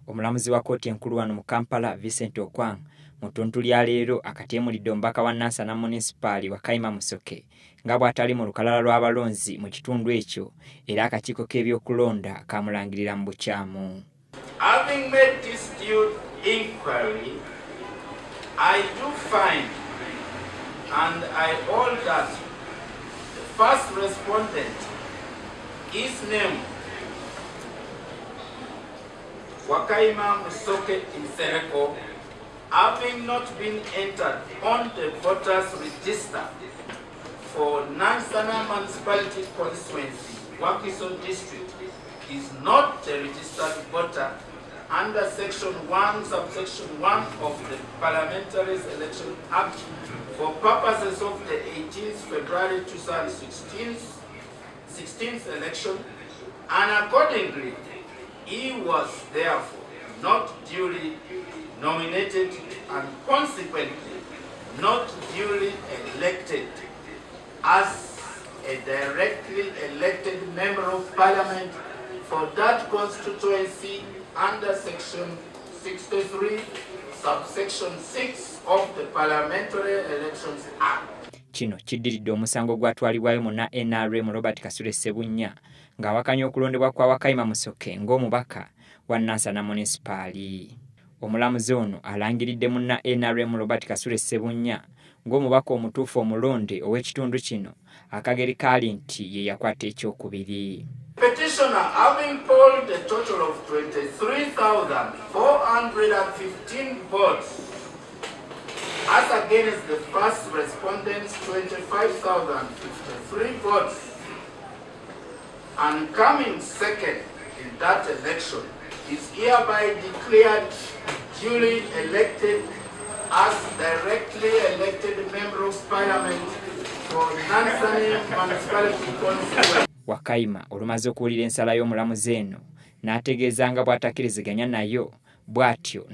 Omulamuzi wa kkooti enkulu wano mu Kampala Vincent Okwang mu ttuntu lya leero akatyemulidde omubaka wa Nansana Munisipaali Wakayima Musoke nga bw'atali mu lukalala lw'abalonzi mu kitundu ekyo era akakiiko k'ebyokulonda kamulangirira mu bukyamu. Having made this due inquiry, I do find and I hold that the first respondent is named Wakayima Musoke Nsereko, having not been entered on the voters register for Nansana Municipality Constituency, Wakiso District, is not a registered voter under Section 1, Subsection 1 of the Parliamentary Election Act for purposes of the 18th February 2016 election, and accordingly, he was therefore not duly nominated and consequently not duly elected as a directly elected member of Parliament for that constituency under Section 63, subsection 6 of the Parliamentary Elections Act. Kino kiddiridde omusango gwatwalibwayo munna NRM Robert Kasule Ssebunya ng'awakanya okulondebwa kwa Wakayima Musoke ng'omubaka wa Nansana Munisipaali. Omulamuzi ono alangiridde munna NRM Robert Kasule Ssebunya ng'omubaka omutuufu omulonde ow'ekitundu kino akageri kaali nti ye yakwata ekyokubiri. Petitioner having polled a total of 23,415 votes as against the first respondent's 25,053 votes, and coming second in that election, is hereby declared duly elected as directly elected member of Parliament for Nansana Municipality Constituency. Wakayima olumaze okuwulira ensala y'omulamuzi eno n'ategeeza nga bw'atakkiriziganya nayo bw'atyo